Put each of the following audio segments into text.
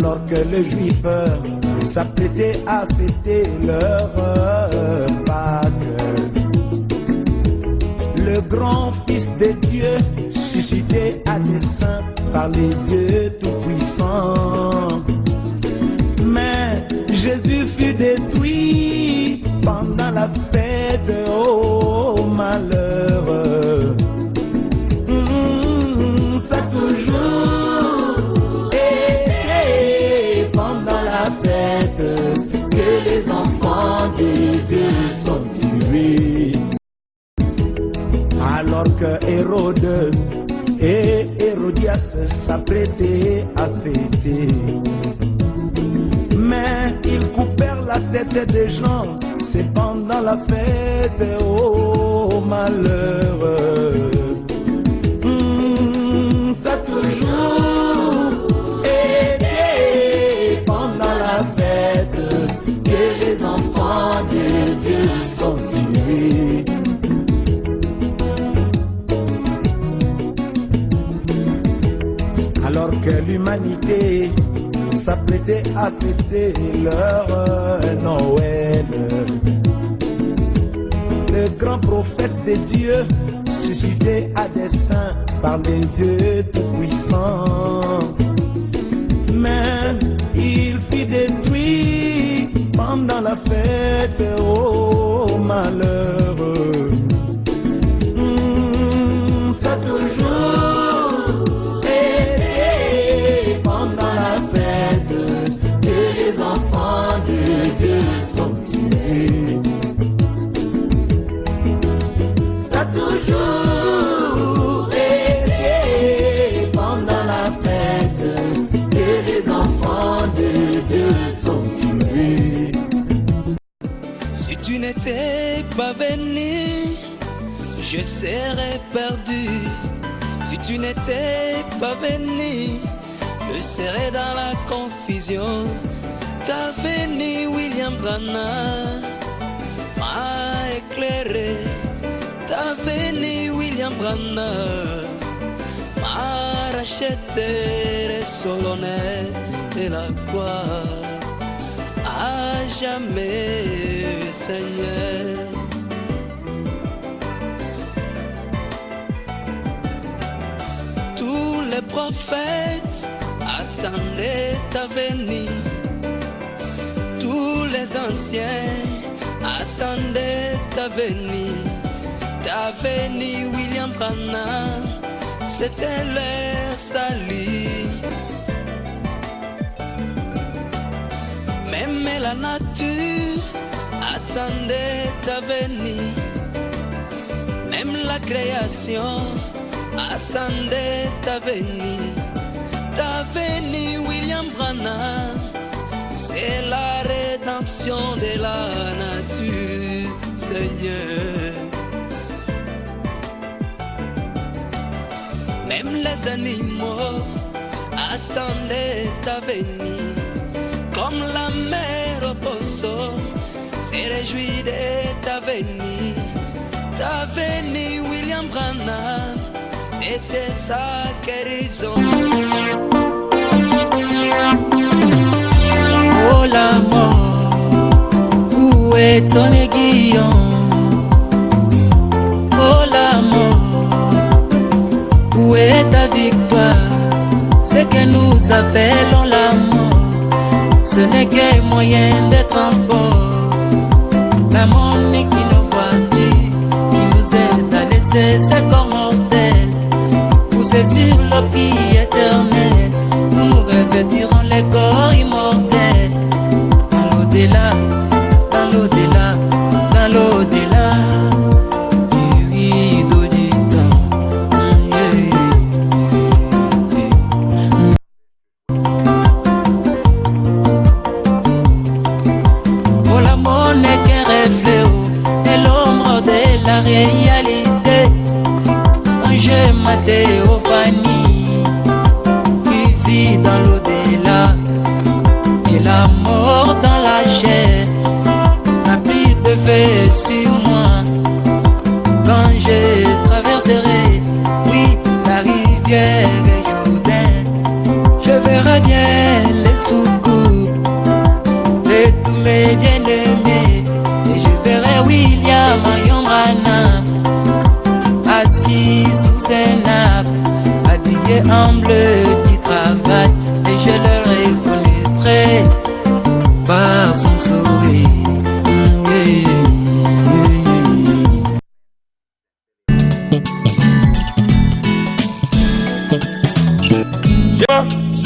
Alors que les Juifs s'apprêtaient à fêter leur Pâques, le grand Fils de Dieu, suscité à dessein par les dieux tout-puissants. Mais Jésus fut détruit pendant la fête, oh malheur. Ça toujours été pendant la fête que les enfants de Dieu sont tués. Alors que Hérode et Hérodias s'apprêtaient à fêter, mais ils coupèrent la tête des gens, c'est pendant la fête, oh malheur. Ça toujours été pendant la fête que les enfants de Dieu sont tués. Alors que l'humanité s'apprêtait à fêter leur Noël, le grand prophète de Dieu, suscité à dessein par les dieux tout-puissants, mais il fut détruit pendant la fête, oh malheureux. Ça toujours été pendant la fête que les enfants de Dieu sont tués. Ça toujours été pendant la fête que les enfants de Dieu sont tués. Si tu n'étais pas venu, je serais perdu. Si tu n'étais pas venu, je serais dans la confusion. Ta venue, William Branham, m'a éclairé. Ta venue, William Branham, m'a racheté les solennels et la gloire. À jamais, Seigneur. Tous les prophètes attendaient ta venue. Tous les anciens attendaient ta venue. Ta venue, William Branham, c'était leur salut. Même la nature attendait ta venue. Même la création attendait ta venue. Ta venue, William Branham, c'est la rédemption de la nature, Seigneur. Même les animaux attendaient ta venue. Comme la mer au poisson s'est réjouie de ta venue. Ta venue, William Branham, c'était sa guérison. Oh la mort, où est ton aiguillon? Oh la mort, où est ta victoire? Ce que nous appelons la mort, ce n'est qu'un moyen de transport. La monnaie qui nous voiture, qui nous aide à laisser ce corps mortel pour saisir le vie éternel. Nous revêtirons les corps immortels dans l'au-delà, dans l'au-delà, dans l'au-delà du rideau du temps. Oh, l'amour n'est qu'un reflet et l'ombre de la réalité. Ange ma théophanie qui vit dans l'au-delà et la mort dans la chair n'a plus de fait sur moi. Quand je traverserai, oui, la rivière Jourdain, je verrai bien les mes soucoupes de tous mes bien-aimés. Et je verrai William Ayombrana assis sous un arbre, habillé en bleu du travail, et je le reconnaîtrai par son sourire.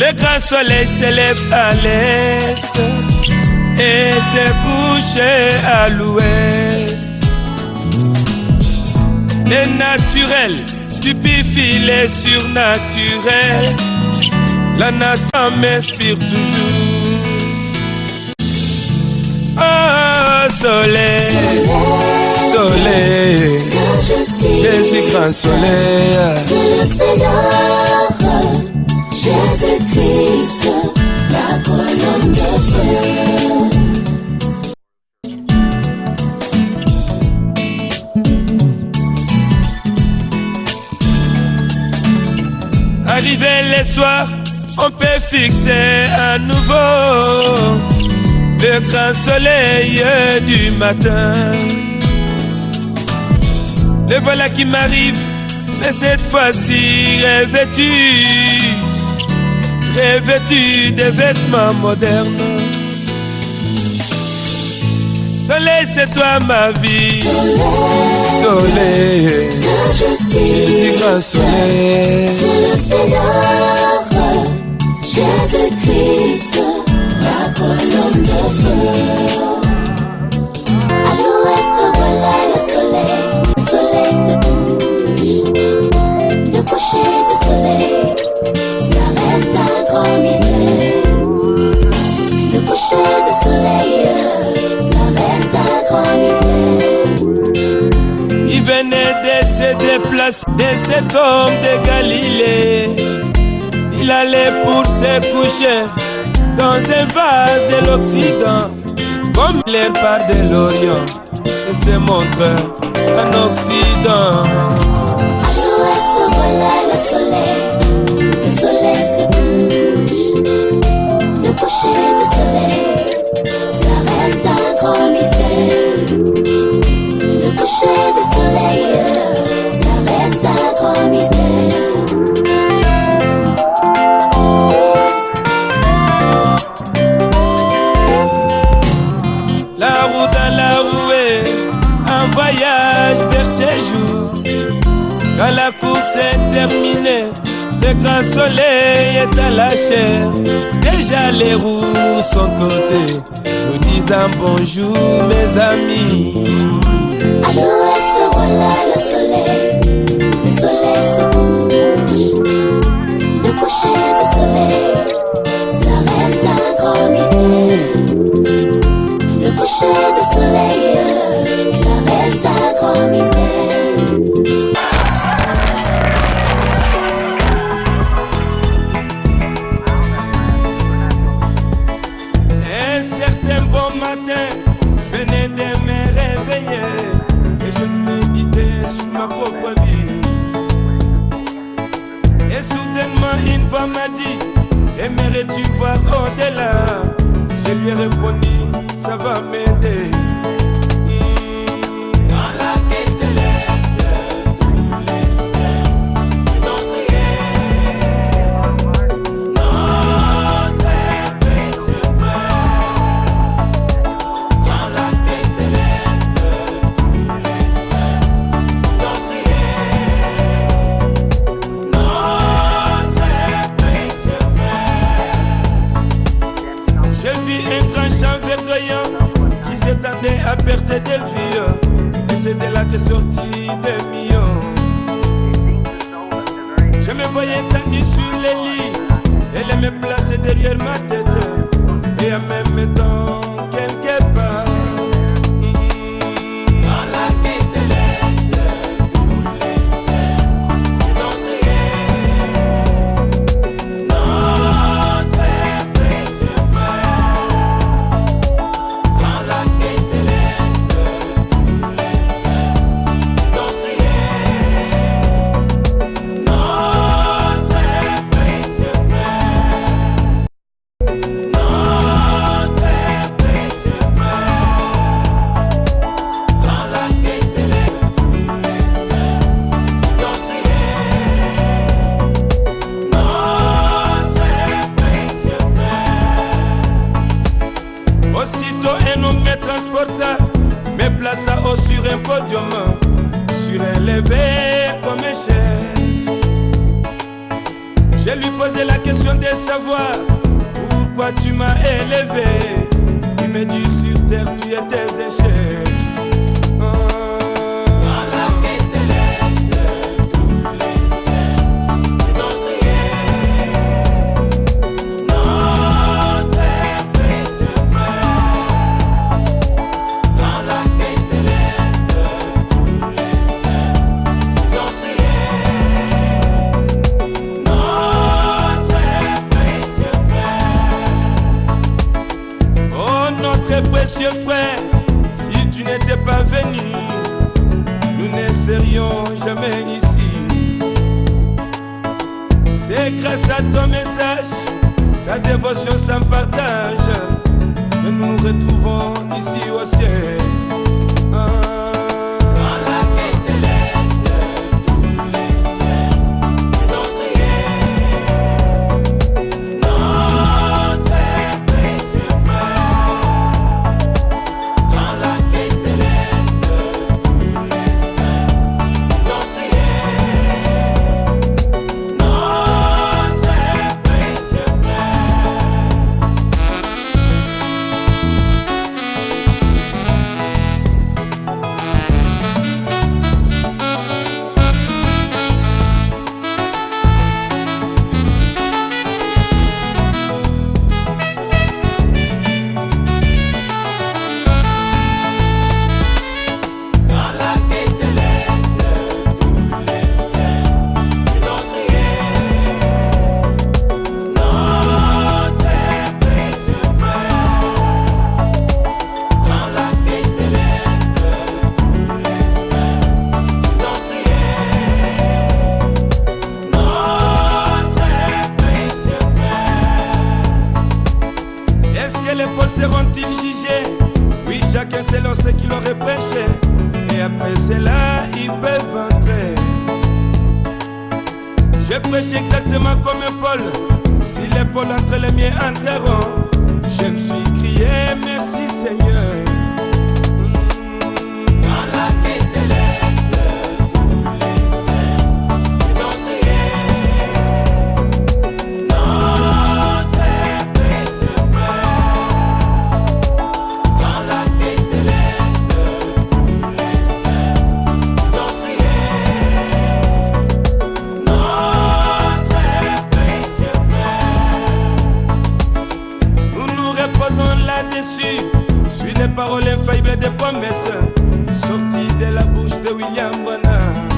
Le grand soleil s'élève à l'est et se couche à l'ouest. Les naturels stupéfient les surnaturels. La nature m'inspire toujours. Oh soleil, soleil, Jésus grand soleil. C'est le Seigneur, Jésus-Christ, la colonne de feu. Arrivé les soirs, on peut fixer à nouveau le grand soleil du matin. Le voilà qui m'arrive, mais cette fois-ci revêtu de vêtements modernes. Soleil, c'est toi ma vie. Soleil, Jésus grand soleil. C'est le Seigneur, Jésus-Christ, la colonne de feu. À l'ouest, voilà le soleil. Le soleil se couche. Le coucher du soleil, ça reste un grand mystère. Le coucher du soleil, ça reste un grand mystère. Il venait de se déplacer de cet homme de Galilée. Il allait pour se coucher dans un vase de l'Occident. Comme les part de l'Orient, et se montre en Occident. À l'ouest, voilà le soleil se couche. Le coucher du soleil, ça reste un grand mystère. Le coucher du soleil, ça reste un grand mystère. La roue dans la rouée, un voyage vers ses jours. Quand la course est terminée, le grand soleil est à la chair. Déjà les roues sont ôtées, nous disons bonjour mes amis. À l'ouest, voilà le soleil se couche. Le coucher du soleil, ça reste un grand mystère. Le coucher du soleil, ça reste un grand mystère. Un certain bon matin, je venais de me réveiller et je méditais sur ma propre vie. Et soudainement une voix m'a dit: aimerais-tu voir au-delà? Je lui ai répondu: ça va m'aider. Dans la quai céleste, tous les saints, ils ont prié. Notre précieux frère. Dans la quai céleste, tous les saints, ils ont prié. Notre précieux frère. J'ai vu un grand champ verdoyant qui s'étendait à perte de vue. Et c'est de là qu'est sorti des millions. Je me voyais tendu sur les lits. Elle me plaçait derrière ma tête. Et en même temps quelque part. Dans la quai céleste, tous les saints, ils ont prié. Notre précieux frère. Dans la quai céleste, tous les saints, ils ont prié. Notre précieux frère. me transporta, me plaça haut sur un podium, surélevé comme un chef. Je lui posais la question de savoir pourquoi tu m'as élevé. Il me dit sur terre tu étais un chef. Précieux frère, si tu n'étais pas venu, nous ne serions jamais ici. C'est grâce à ton message, ta dévotion sans partage, que nous nous retrouvons ici au ciel. Les pôles seront-ils jugés? Oui, chacun selon ce qu'il aurait prêché. Et après cela, ils peuvent entrer. Je prêche exactement comme un pôle. Si les pôles entre les miens entreront, je me suis crié merci Seigneur. Dans la paix céleste, tous les saints, ils ont prié. Notre précieux frère. Dans la paix céleste, tous les saints, ils ont prié. Notre précieux frère. Nous nous reposons là-dessus, sur les paroles infaillibles des promesses sorties de la bouche de William Branham.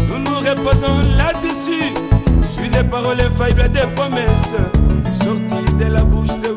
Nous nous reposons là-dessus, sur les paroles infaillibles des promesses sorties de la bouche de